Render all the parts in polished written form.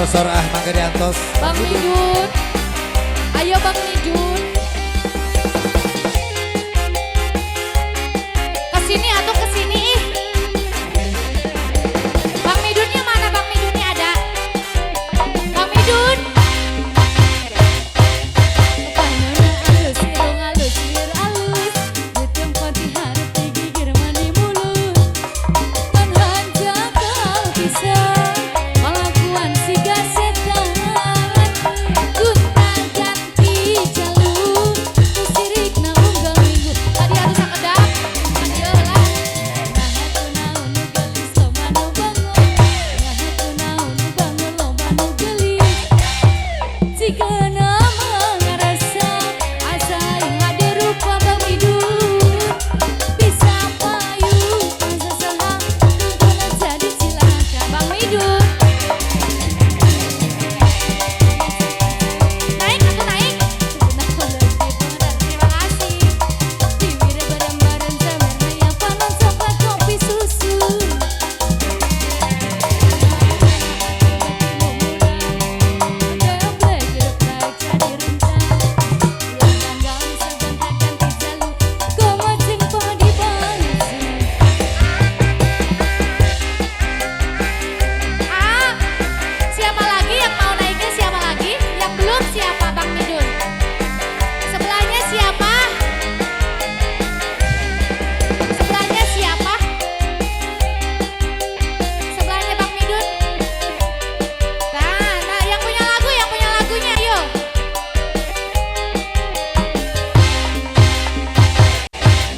Sor Mangga Diantos. Bang Midun. Ayo Bang Midun. Kesini atau kesini ih. Bang Midunnya mana Bang Midunnya ada? Bang Midun. Alus, hidung alus, biar alus. Di tempat di hati gigir mani mulut. Kan hanja kau bisa. Melakukan si gasetan. Gunta ganti jalur. Kusirik na unggal minggu. Tadi harus sakedap. Ayolah. Nah aku naon nu gelis lomba nu bangun. Nah aku naon nu bangun lomba nu gelis. Jika nama ngerasa asa yang ada rupa Bang Midun. Bisa payung asa saha tunggunan jadi cilaka Bang Midun. Naik atau naik? Nah kalau gitu terima kasih. Bibirnya bareng-bareng semernya yang panas coklat kopi susu. Siapa lagi yang mau naiknya? Siapa lagi? Yang belum siapa Bang Midun? Sebelahnya siapa? Sebelahnya siapa? Sebelahnya Bang Midun. Nah, yang punya lagunya, ayo.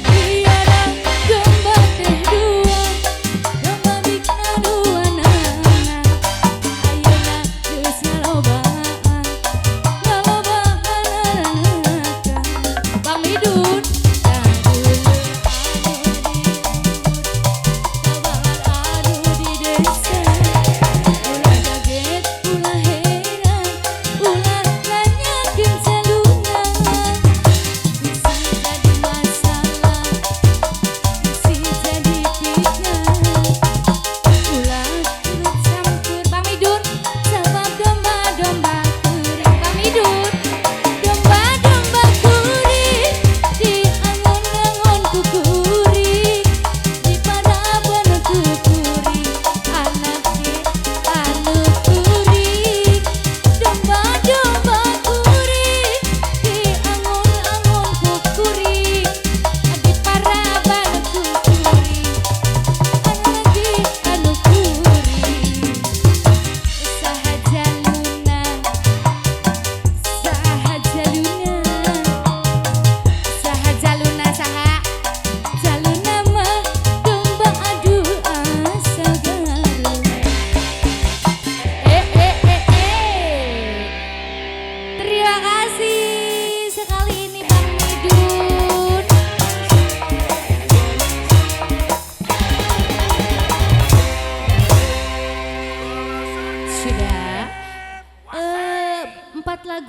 Biara domba teh dua, domba bikna dua nana. Ayeuna geus ngalobaan, ngalobaan. Bang Midun, anu di desa, ulah kaget, ulah heran, ulah nanyakeun salungan. Bisa jadi masalah, bisa jadi fitnah. Ulah turut campur Bang Midun, sabab domba-domba kuring. Bang Midun, domba-domba kuring, diangon-angon ku kuring, di paraban ku kuring, anak ge anu kuring. Domba-domba kuring, diangon-angon ku kuring, di paraban ku kuring, anak ge anu kuring. Saha jaluna, saha jaluna, saha jaluna, saha jaluna mah domba adu asa garu. Terima kasih sekali ini Bang Midun. Sudah 4 lagu.